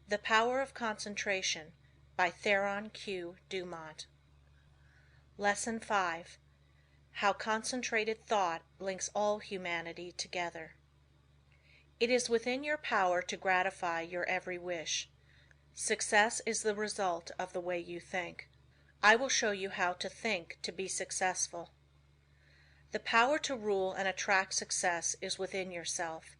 The Power of Concentration by Theron Q. Dumont. Lesson 5. How Concentrated Thought Links All Humanity Together. It is within your power to gratify your every wish. Success is the result of the way you think. I will show you how to think to be successful. The power to rule and attract success is within yourself.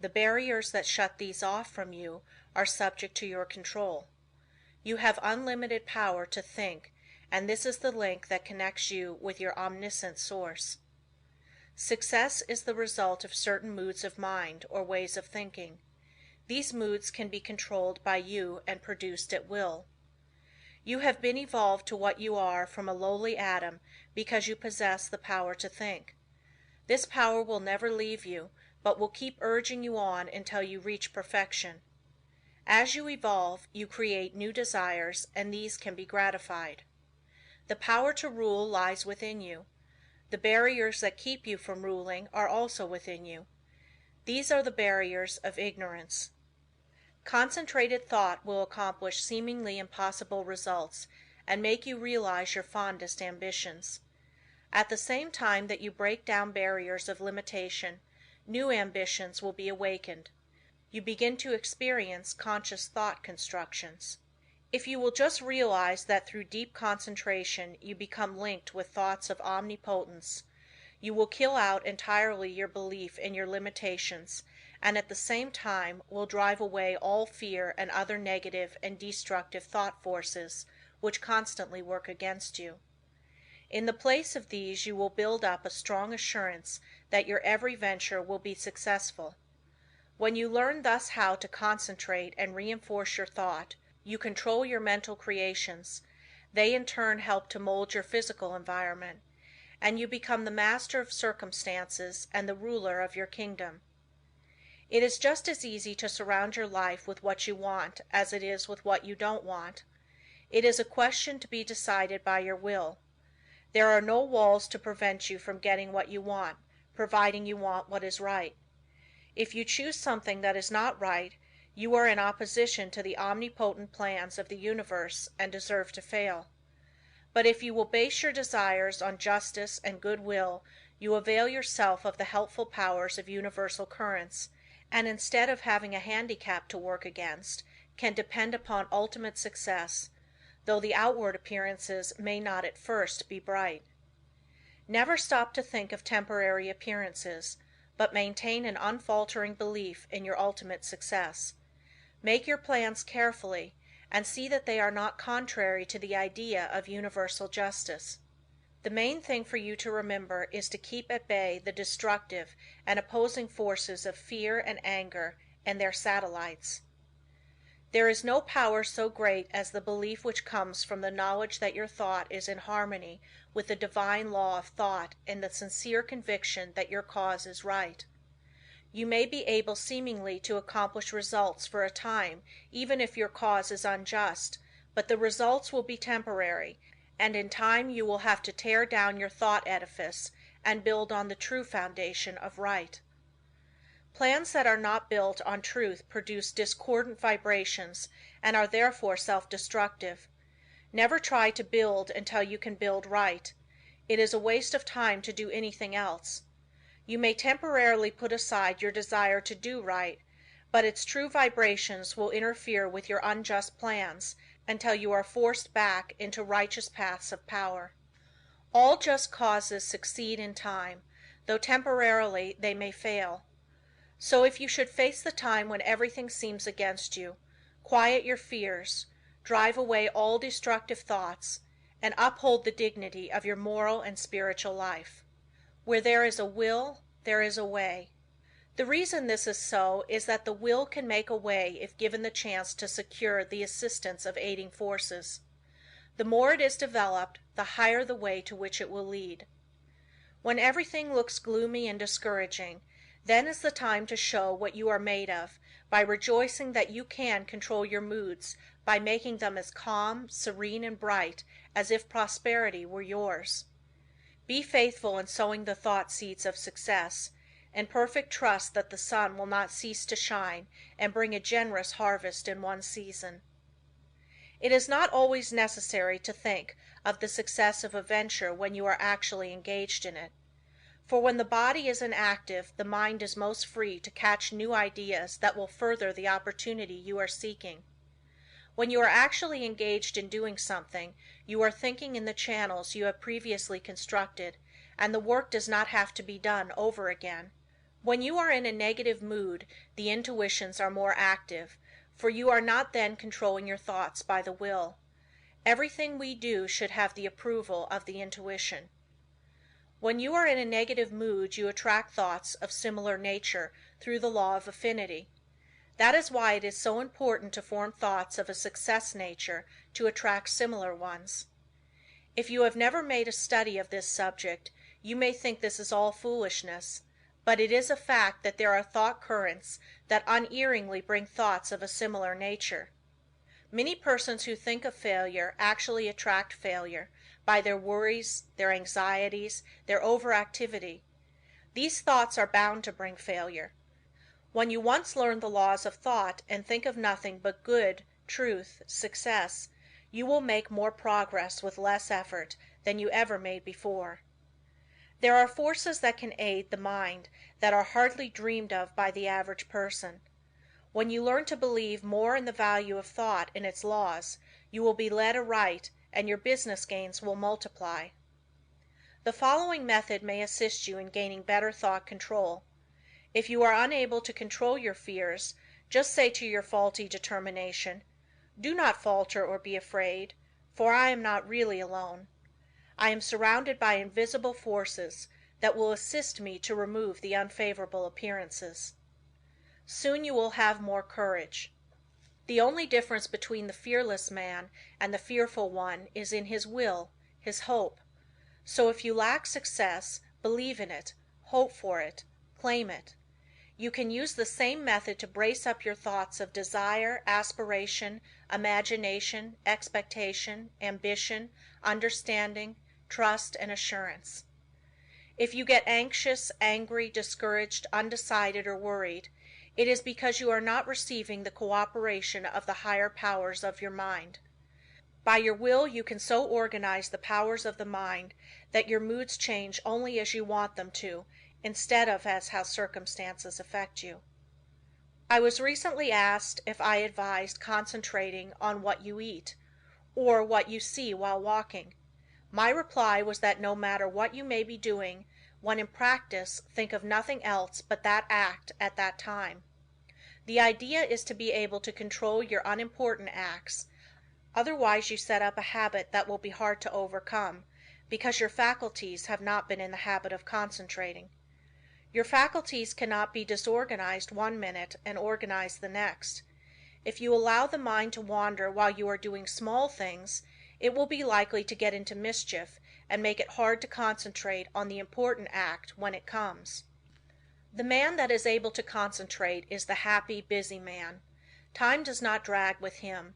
The barriers that shut these off from you are subject to your control. You have unlimited power to think, and this is the link that connects you with your omniscient source. Success is the result of certain moods of mind or ways of thinking. These moods can be controlled by you and produced at will. You have been evolved to what you are from a lowly atom because you possess the power to think. This power will never leave you, but will keep urging you on until you reach perfection. As you evolve, you create new desires, and these can be gratified. The power to rule lies within you. The barriers that keep you from ruling are also within you. These are the barriers of ignorance. Concentrated thought will accomplish seemingly impossible results and make you realize your fondest ambitions. At the same time that you break down barriers of limitation, new ambitions will be awakened. You begin to experience conscious thought constructions. If you will just realize that through deep concentration you become linked with thoughts of omnipotence, you will kill out entirely your belief in your limitations, and at the same time will drive away all fear and other negative and destructive thought forces which constantly work against you. In the place of these you will build up a strong assurance that your every venture will be successful. When you learn thus how to concentrate and reinforce your thought, you control your mental creations. They in turn help to mold your physical environment, and you become the master of circumstances and the ruler of your kingdom. It is just as easy to surround your life with what you want as it is with what you don't want. It is a question to be decided by your will. There are no walls to prevent you from getting what you want, providing you want what is right. If you choose something that is not right, you are in opposition to the omnipotent plans of the universe and deserve to fail. But if you will base your desires on justice and goodwill, you avail yourself of the helpful powers of universal currents, and instead of having a handicap to work against, can depend upon ultimate success, though the outward appearances may not at first be bright. Never stop to think of temporary appearances, but maintain an unfaltering belief in your ultimate success. Make your plans carefully, and see that they are not contrary to the idea of universal justice. The main thing for you to remember is to keep at bay the destructive and opposing forces of fear and anger and their satellites. There is no power so great as the belief which comes from the knowledge that your thought is in harmony with the divine law of thought and the sincere conviction that your cause is right. You may be able seemingly to accomplish results for a time even if your cause is unjust, but the results will be temporary, and in time you will have to tear down your thought edifice and build on the true foundation of right. Plans that are not built on truth produce discordant vibrations and are therefore self-destructive. Never try to build until you can build right. It is a waste of time to do anything else. You may temporarily put aside your desire to do right, but its true vibrations will interfere with your unjust plans until you are forced back into righteous paths of power. All just causes succeed in time, though temporarily they may fail. So if you should face the time when everything seems against you, quiet your fears, drive away all destructive thoughts, and uphold the dignity of your moral and spiritual life. Where there is a will, there is a way. The reason this is so is that the will can make a way if given the chance to secure the assistance of aiding forces. The more it is developed, the higher the way to which it will lead. When everything looks gloomy and discouraging, then is the time to show what you are made of, by rejoicing that you can control your moods by making them as calm, serene, and bright as if prosperity were yours. Be faithful in sowing the thought seeds of success. and perfect trust that the sun will not cease to shine and bring a generous harvest in one season. It is not always necessary to think of the success of a venture when you are actually engaged in it, for when the body is inactive the mind is most free to catch new ideas that will further the opportunity you are seeking. When you are actually engaged in doing something, you are thinking in the channels you have previously constructed, and the work does not have to be done over again. When you are in a negative mood, the intuitions are more active, for you are not then controlling your thoughts by the will. Everything we do should have the approval of the intuition. When you are in a negative mood, you attract thoughts of similar nature through the law of affinity. That is why it is so important to form thoughts of a success nature to attract similar ones. If you have never made a study of this subject, you may think this is all foolishness, but it is a fact that there are thought currents that unerringly bring thoughts of a similar nature. Many persons who think of failure actually attract failure by their worries, their anxieties, their overactivity. These thoughts are bound to bring failure. When you once learn the laws of thought and think of nothing but good, truth, success, you will make more progress with less effort than you ever made before. There are forces that can aid the mind that are hardly dreamed of by the average person. When you learn to believe more in the value of thought and its laws, you will be led aright and your business gains will multiply. The following method may assist you in gaining better thought control. If you are unable to control your fears, just say to your faulty determination, "Do not falter or be afraid, for I am not really alone. I am surrounded by invisible forces that will assist me to remove the unfavorable appearances." Soon you will have more courage. The only difference between the fearless man and the fearful one is in his will, his hope. So if you lack success, believe in it, hope for it, claim it. You can use the same method to brace up your thoughts of desire, aspiration, imagination, expectation, ambition, understanding, trust, and assurance. If you get anxious, angry, discouraged, undecided, or worried, it is because you are not receiving the cooperation of the higher powers of your mind. By your will you can so organize the powers of the mind that your moods change only as you want them to, instead of as how circumstances affect you. I was recently asked if I advised concentrating on what you eat, or what you see while walking. My reply was that no matter what you may be doing, when in practice, think of nothing else but that act at that time. The idea is to be able to control your unimportant acts, otherwise you set up a habit that will be hard to overcome, because your faculties have not been in the habit of concentrating. Your faculties cannot be disorganized one minute and organized the next. If you allow the mind to wander while you are doing small things, it will be likely to get into mischief and make it hard to concentrate on the important act when it comes. The man that is able to concentrate is the happy, busy man. Time does not drag with him.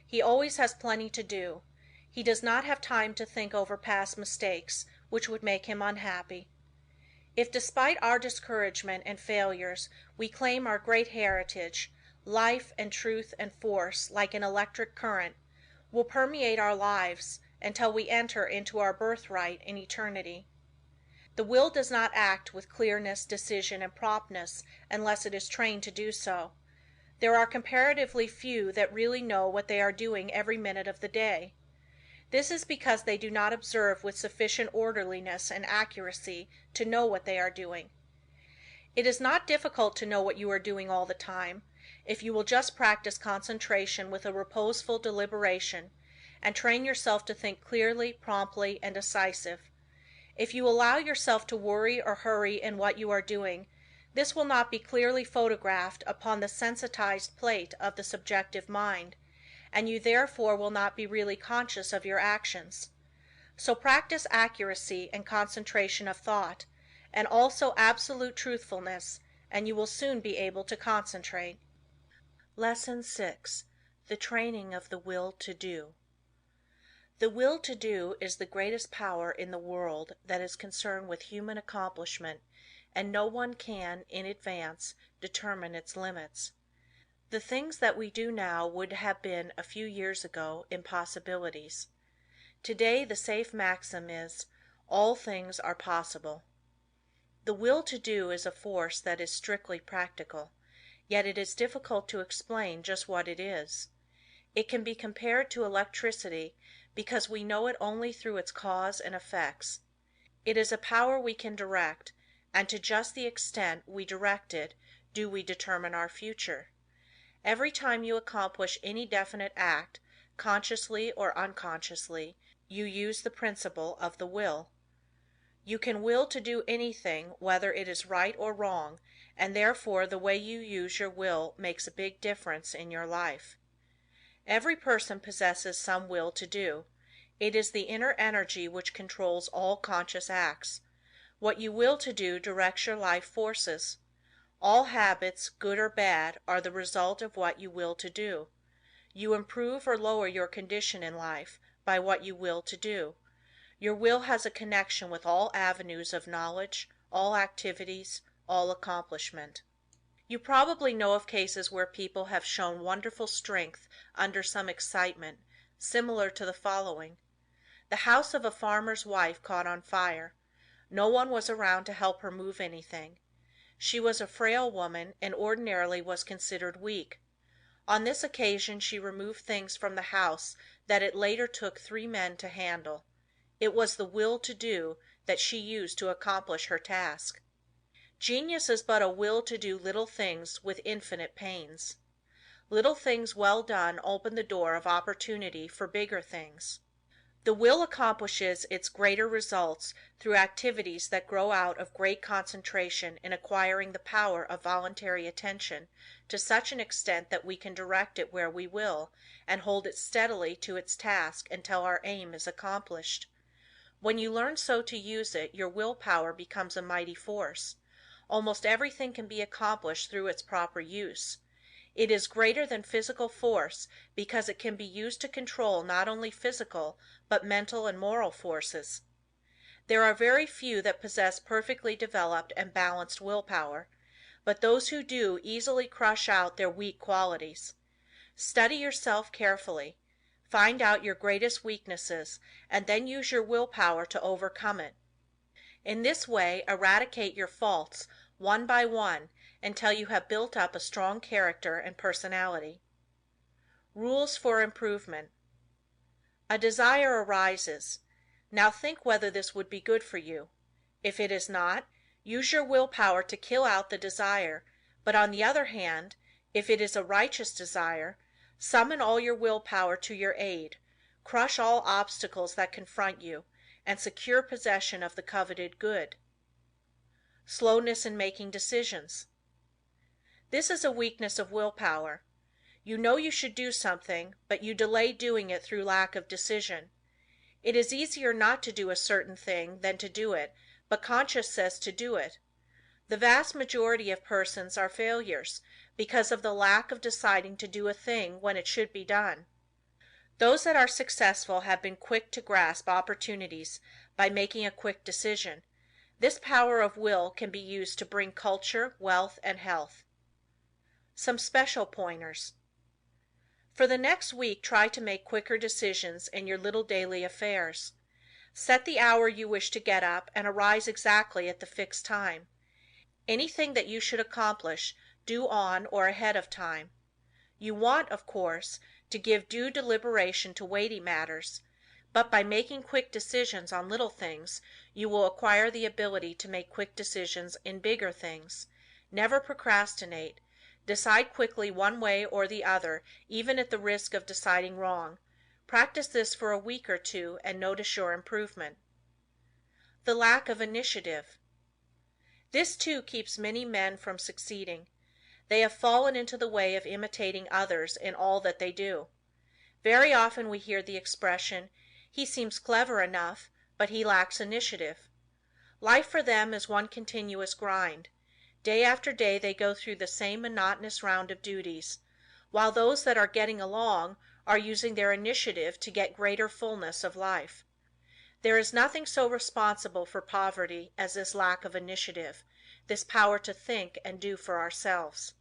He always has plenty to do. He does not have time to think over past mistakes, which would make him unhappy. If despite our discouragement and failures we claim our great heritage, life and truth and force, like an electric current, will permeate our lives until we enter into our birthright in eternity. The will does not act with clearness, decision, and promptness unless it is trained to do so. There are comparatively few that really know what they are doing every minute of the day. This is because they do not observe with sufficient orderliness and accuracy to know what they are doing. It is not difficult to know what you are doing all the time, if you will just practice concentration with a reposeful deliberation, and train yourself to think clearly, promptly, and decisive. If you allow yourself to worry or hurry in what you are doing, this will not be clearly photographed upon the sensitized plate of the subjective mind, and you therefore will not be really conscious of your actions. So practice accuracy and concentration of thought, and also absolute truthfulness, and you will soon be able to concentrate. Lesson 6. The Training of the Will to Do. The will to do is the greatest power in the world that is concerned with human accomplishment, and no one can, in advance, determine its limits. The things that we do now would have been a few years ago impossibilities. Today the safe maxim is, all things are possible. The will to do is a force that is strictly practical, yet it is difficult to explain just what it is. It can be compared to electricity because we know it only through its cause and effects. It is a power we can direct, and to just the extent we direct it do we determine our future. Every time you accomplish any definite act, consciously or unconsciously, you use the principle of the will. You can will to do anything whether it is right or wrong, and therefore the way you use your will makes a big difference in your life. Every person possesses some will to do. It is the inner energy which controls all conscious acts. What you will to do directs your life forces. All habits, good or bad, are the result of what you will to do. You improve or lower your condition in life by what you will to do. Your will has a connection with all avenues of knowledge, all activities, all accomplishment. You probably know of cases where people have shown wonderful strength under some excitement, similar to the following. The house of a farmer's wife caught on fire. No one was around to help her move anything. She was a frail woman and ordinarily was considered weak. On this occasion she removed things from the house that it later took 3 men to handle. It was the will to do that she used to accomplish her task. Genius is but a will to do little things with infinite pains. Little things well done open the door of opportunity for bigger things. The will accomplishes its greater results through activities that grow out of great concentration in acquiring the power of voluntary attention to such an extent that we can direct it where we will, and hold it steadily to its task until our aim is accomplished. When you learn so to use it, your willpower becomes a mighty force. Almost everything can be accomplished through its proper use. It is greater than physical force because it can be used to control not only physical but mental and moral forces. There are very few that possess perfectly developed and balanced willpower, but those who do easily crush out their weak qualities. Study yourself carefully. Find out your greatest weaknesses and then use your willpower to overcome it. In this way eradicate your faults one by one until you have built up a strong character and personality. Rules for improvement. A desire arises. Now think whether this would be good for you. If it is not, use your willpower to kill out the desire, but on the other hand, if it is a righteous desire, summon all your willpower to your aid, crush all obstacles that confront you, and secure possession of the coveted good. Slowness in making decisions. This is a weakness of willpower. You know you should do something, but you delay doing it through lack of decision. It is easier not to do a certain thing than to do it, but conscience says to do it. The vast majority of persons are failures because of the lack of deciding to do a thing when it should be done. Those that are successful have been quick to grasp opportunities by making a quick decision. This power of will can be used to bring culture, wealth, and health. Some special pointers. For the next week try to make quicker decisions in your little daily affairs. Set the hour you wish to get up and arise exactly at the fixed time. Anything that you should accomplish, do on or ahead of time. You want, of course, to give due deliberation to weighty matters, but by making quick decisions on little things, you will acquire the ability to make quick decisions in bigger things. Never procrastinate. Decide quickly one way or the other, even at the risk of deciding wrong. Practice this for a week or two and notice your improvement. The lack of initiative. This too keeps many men from succeeding. They have fallen into the way of imitating others in all that they do. Very often we hear the expression, "He seems clever enough, but he lacks initiative." Life for them is one continuous grind. Day after day they go through the same monotonous round of duties, while those that are getting along are using their initiative to get greater fullness of life. There is nothing so responsible for poverty as this lack of initiative. this power to think and do for ourselves.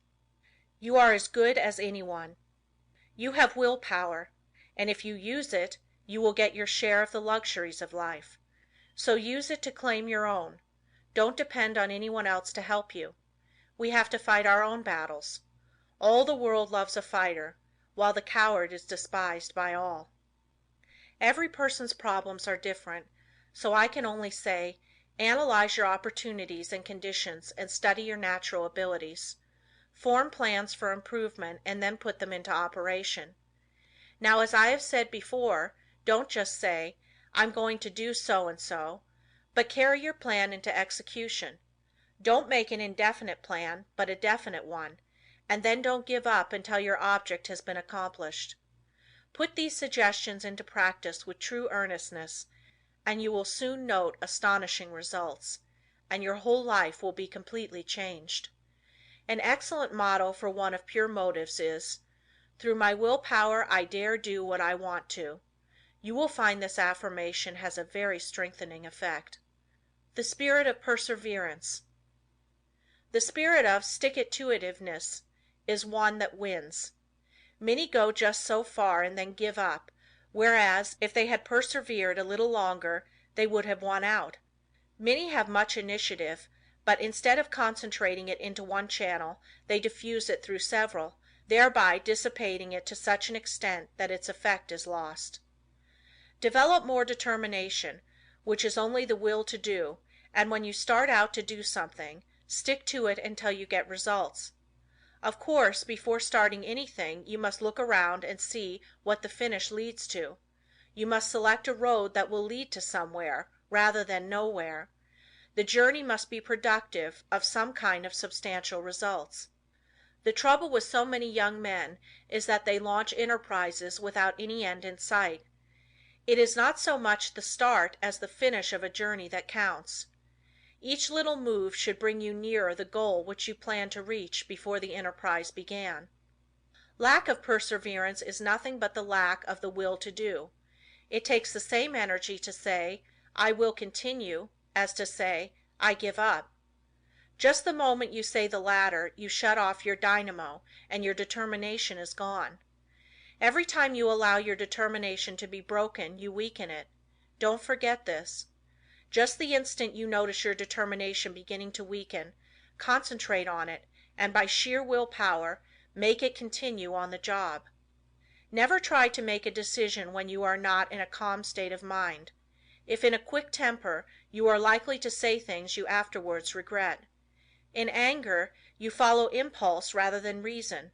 You are as good as anyone. You have willpower, and if you use it, you will get your share of the luxuries of life. So use it to claim your own. Don't depend on anyone else to help you. We have to fight our own battles. All the world loves a fighter, while the coward is despised by all. Every person's problems are different, so I can only say, analyze your opportunities and conditions and study your natural abilities. Form plans for improvement and then put them into operation. Now, as I have said before, don't just say, I'm going to do so and so, but carry your plan into execution. Don't make an indefinite plan, but a definite one, and then don't give up until your object has been accomplished. Put these suggestions into practice with true earnestness, and you will soon note astonishing results, and your whole life will be completely changed. An excellent motto for one of pure motives is, "Through my willpower I dare do what I want to." You will find this affirmation has a very strengthening effect. The spirit of perseverance. The spirit of stick-it-to-itiveness is one that wins. Many go just so far and then give up, whereas if they had persevered a little longer they would have won out. Many have much initiative, but instead of concentrating it into one channel, they diffuse it through several, thereby dissipating it to such an extent that its effect is lost. Develop more determination, which is only the will to do, and when you start out to do something, stick to it until you get results. Of course, before starting anything, you must look around and see what the finish leads to. You must select a road that will lead to somewhere, rather than nowhere. The journey must be productive of some kind of substantial results. The trouble with so many young men is that they launch enterprises without any end in sight. It is not so much the start as the finish of a journey that counts. Each little move should bring you nearer the goal which you planned to reach before the enterprise began. Lack of perseverance is nothing but the lack of the will to do. It takes the same energy to say, "I will continue," as to say, "I give up." Just the moment you say the latter, you shut off your dynamo, and your determination is gone. Every time you allow your determination to be broken, you weaken it. Don't forget this. Just the instant you notice your determination beginning to weaken, concentrate on it, and by sheer willpower, make it continue on the job. Never try to make a decision when you are not in a calm state of mind. If in a quick temper, you are likely to say things you afterwards regret. In anger, you follow impulse rather than reason.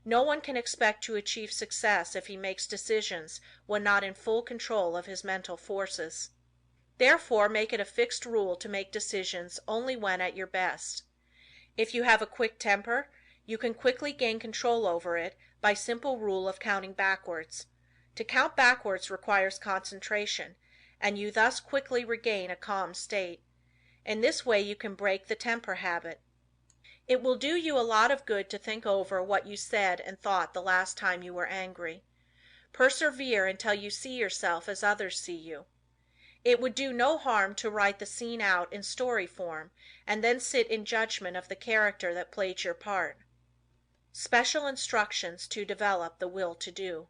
No one can expect to achieve success if he makes decisions when not in full control of his mental forces. Therefore, make it a fixed rule to make decisions only when at your best. If you have a quick temper, you can quickly gain control over it by simple rule of counting backwards. To count backwards requires concentration, and you thus quickly regain a calm state. In this way you can break the temper habit. It will do you a lot of good to think over what you said and thought the last time you were angry. Persevere until you see yourself as others see you. It would do no harm to write the scene out in story form and then sit in judgment of the character that played your part. Special instructions to develop the will to do.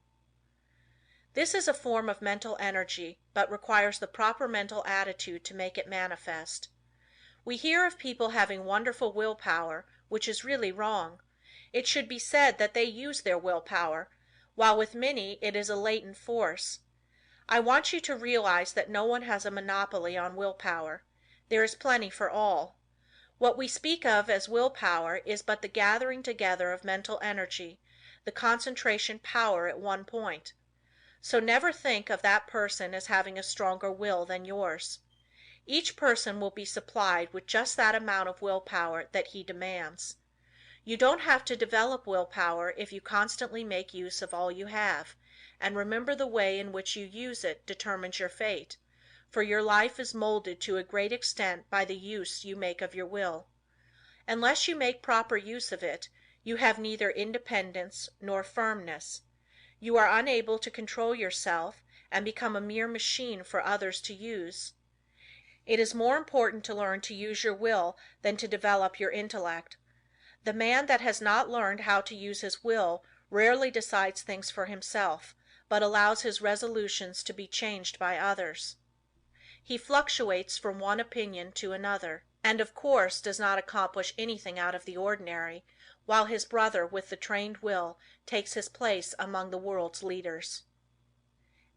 This is a form of mental energy, but requires the proper mental attitude to make it manifest. We hear of people having wonderful willpower, which is really wrong. It should be said that they use their willpower, while with many it is a latent force. I want you to realize that no one has a monopoly on willpower. There is plenty for all. What we speak of as willpower is but the gathering together of mental energy, the concentration power at one point. So never think of that person as having a stronger will than yours. Each person will be supplied with just that amount of willpower that he demands. You don't have to develop willpower if you constantly make use of all you have, and remember the way in which you use it determines your fate, for your life is molded to a great extent by the use you make of your will. Unless you make proper use of it, you have neither independence nor firmness. You are unable to control yourself and become a mere machine for others to use. It is more important to learn to use your will than to develop your intellect. The man that has not learned how to use his will rarely decides things for himself, but allows his resolutions to be changed by others. He fluctuates from one opinion to another, and of course does not accomplish anything out of the ordinary, while his brother with the trained will takes his place among the world's leaders.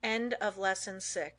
Lesson 7.